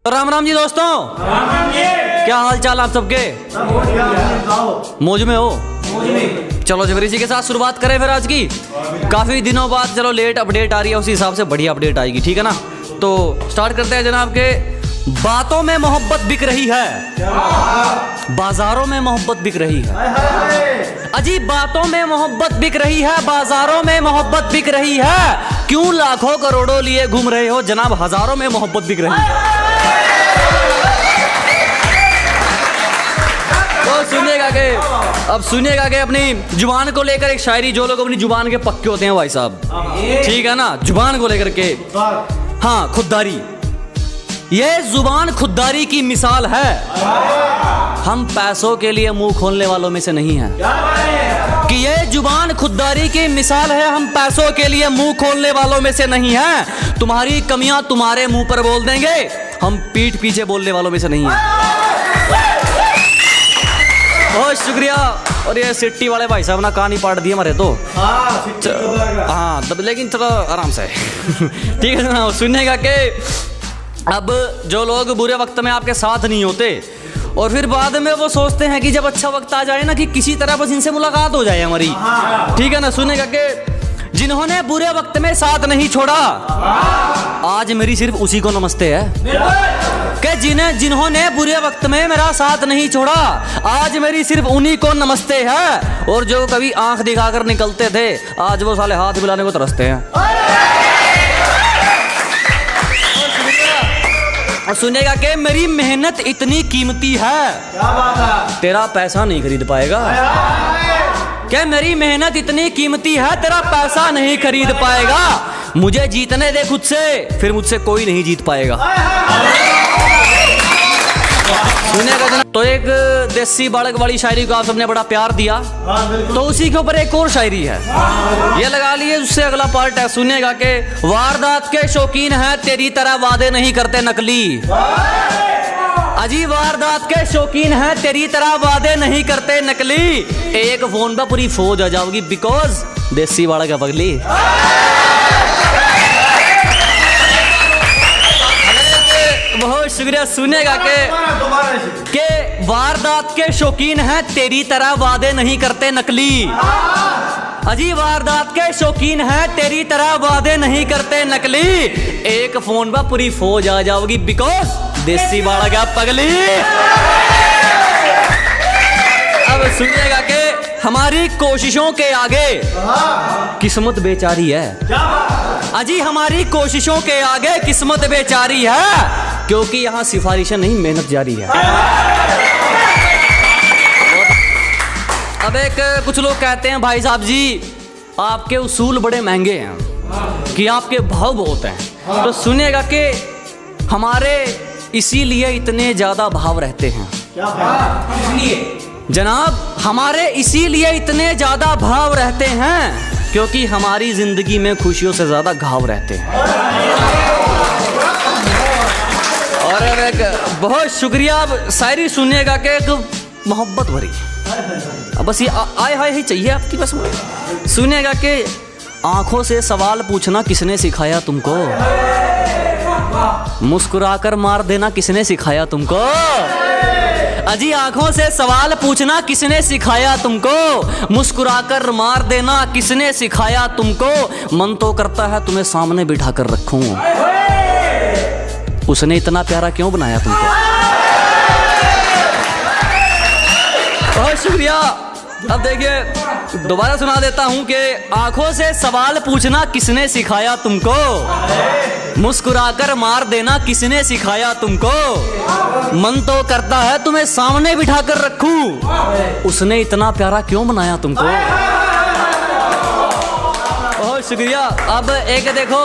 राम राम जी दोस्तों। राम राम जी। क्या हाल चाल आप सबके? मौज में हो? चलो जबरी जी के साथ शुरुआत करें फिर आज की। काफी दिनों बाद चलो लेट अपडेट आ रही है, उसी हिसाब से बढ़िया अपडेट आएगी, ठीक है ना। तो स्टार्ट करते हैं जनाब के। बातों में मोहब्बत बिक रही है, बाजारों में मोहब्बत बिक रही है। अजीब बातों में मोहब्बत बिक रही है, बाजारों में मोहब्बत बिक रही है। क्यों लाखों करोड़ों लिए घूम रहे हो जनाब, हजारों में मोहब्बत बिक रही है। तो सुनिएगा के, अब सुनिएगा के अपनी जुबान को लेकर एक शायरी, जो लोग अपनी जुबान के पक्के होते हैं भाई साहब, ठीक है ना, जुबान को लेकर के। हाँ, खुददारी, ये जुबान खुददारी की मिसाल है। हम पैसों के लिए मुंह खोलने वालों में से नहीं हैं कि ये जुबान खुददारी की मिसाल है। हम पैसों के लिए मुंह खोलने वालों में से नहीं हैं। तुम्हारी कमियां तुम्हारे मुंह पर बोल देंगे, हम पीठ पीछे बोलने वालों में से नहीं हैं। बहुत शुक्रिया। और ये सिट्टी वाले भाई साहब ना कहानी पाट दी हमारे तो। हाँ लेकिन चलो आराम से ठीक है ना। सुननेगा के अब जो लोग बुरे वक्त में आपके साथ नहीं होते और फिर बाद में वो सोचते हैं कि जब अच्छा वक्त आ जाए ना कि किसी तरह बस इनसे मुलाकात हो जाए हमारी, ठीक है ना। सुनेगा कि जिन्होंने बुरे वक्त में साथ नहीं छोड़ा, आज मेरी सिर्फ उसी को नमस्ते है। कि जिन्होंने बुरे वक्त में मेरा साथ नहीं छोड़ा, आज मेरी सिर्फ उन्हीं को नमस्ते है। और जो कभी आंख दिखाकर निकलते थे, आज वो साले हाथ मिलाने को तरसते हैं। और सुनेगा कि मेरी मेहनत इतनी कीमती है, क्या बात है, तेरा पैसा नहीं खरीद पाएगा। क्या मेरी मेहनत इतनी कीमती है, तेरा पैसा नहीं खरीद पाएगा। मुझे जीतने दे खुद से, फिर मुझसे कोई नहीं जीत पाएगा। सुनेगा जना। तो एक देसी बालक वाली शायरी को आप सबने बड़ा प्यार दिया, तो उसी के ऊपर एक और शायरी है, ये लगा लिए, उससे अगला पार्ट है। सुनेगा के वारदात के शौकीन है, तेरी तरह वादे नहीं करते नकली। अजीब वारदात के शौकीन है, तेरी तरह वादे नहीं करते नकली। एक फोन पर पूरी फौज आ जाओगी, बिकॉज देसी बालक है पगली। बहुत शुक्रिया। सुनेगा के वारदात के शौकीन हैं, तेरी तरह वादे नहीं करते नकली। अजी वारदात के शौकीन हैं, तेरी तरह वादे नहीं करते नकली। एक फोन पर पूरी फौज आ जाओगी, बिकॉज देसी बालक है पगली। अब सुनिएगा कि हमारी कोशिशों के आगे किस्मत बेचारी है। अजी हमारी कोशिशों के आगे किस्मत बेचारी है, क्योंकि यहाँ सिफारिशें नहीं, मेहनत जारी है। अब एक कुछ लोग कहते हैं भाई साहब जी आपके उसूल बड़े महंगे हैं, कि आपके भाव बहुत हैं। तो सुनिएगा कि हमारे इसीलिए इतने ज्यादा भाव रहते हैं जनाब, हमारे इसीलिए इतने ज्यादा भाव रहते हैं, क्योंकि हमारी जिंदगी में खुशियों से ज्यादा घाव रहते हैं। और एक बहुत शुक्रिया। अब शायरी सुनिएगा कि एक मोहब्बत भरी, अब बस ये आए हाय ही चाहिए आपकी बस। सुनिएगा कि आंखों से सवाल पूछना किसने सिखाया तुमको, मुस्कुराकर मार देना किसने सिखाया तुमको। अजी आंखों से सवाल पूछना किसने सिखाया तुमको, मुस्कुराकर मार देना किसने सिखाया तुमको। मन तो करता है तुम्हें सामने बिठा कर रखूं, उसने इतना प्यारा क्यों बनाया तुमको। बहुत शुक्रिया। अब देखिए दोबारा सुना देता हूं कि आंखों से सवाल पूछना किसने सिखाया तुमको, मुस्कुराकर मार देना किसने सिखाया तुमको। मन तो करता है तुम्हें सामने बिठाकर रखूं, उसने इतना प्यारा क्यों बनाया तुमको। बहुत शुक्रिया। अब एक देखो,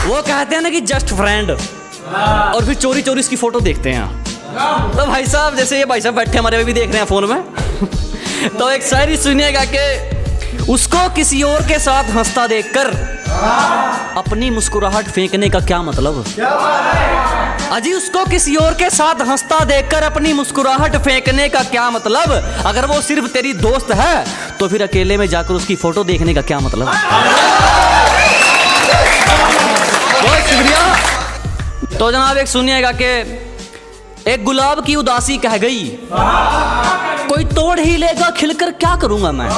वो कहते हैं ना कि जस्ट फ्रेंड, और फिर चोरी चोरी इसकी फोटो देखते हैं। तो भाई साहब जैसे ये भाई साहब बैठे हमारे भी देख रहे हैं फोन में तो एक शायरी सुनिएगा कि उसको किसी और के साथ हंसता देखकर अपनी मुस्कुराहट फेंकने का क्या मतलब। अजी उसको किसी और के साथ हंसता देखकर अपनी मुस्कुराहट फेंकने का क्या मतलब। अगर वो सिर्फ तेरी दोस्त है तो फिर अकेले में जाकर उसकी फोटो देखने का क्या मतलब। बहुत शुक्रिया। तो जनाब एक सुनिएगा कि एक गुलाब की उदासी कह गई, कोई तोड़ ही लेगा खिलकर क्या करूंगा मैं।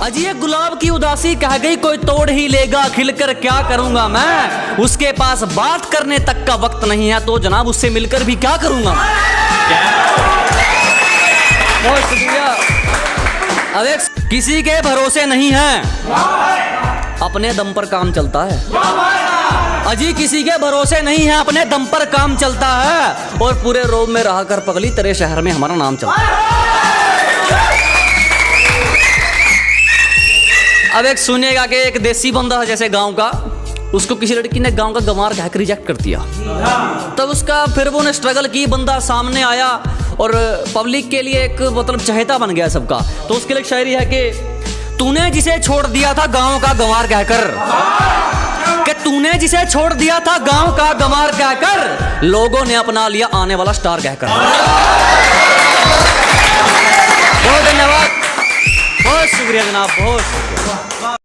अजी एक गुलाब की उदासी कह गई, कोई तोड़ ही लेगा खिलकर क्या करूंगा मैं। उसके पास बात करने तक का वक्त नहीं है, तो जनाब उससे मिलकर भी क्या करूंगा मैं। बहुत शुक्रिया। अब एक किसी के भरोसे नहीं है, अपने दम पर काम चलता है। अजी किसी के भरोसे नहीं है, अपने दम पर काम चलता है। और पूरे रोम में रहा कर पगली, तेरे शहर में हमारा नाम चलता है। अब एक सुनिएगा कि एक देसी बंदा है जैसे गांव का, उसको किसी लड़की ने गांव का गंवार कहकर रिजेक्ट कर दिया। तब उसका फिर वो ने स्ट्रगल की, बंदा सामने आया और पब्लिक के लिए एक मतलब चहेता बन गया सबका। तो उसके लिए शायरी है कि तूने जिसे छोड़ दिया था गांव का गंवार कहकर, कि तूने जिसे छोड़ दिया था गांव का गंवार कहकर, लोगों ने अपना लिया आने वाला स्टार कहकर। बहुत धन्यवाद, बहुत शुक्रिया जनाब, बहुत शुक्रिया।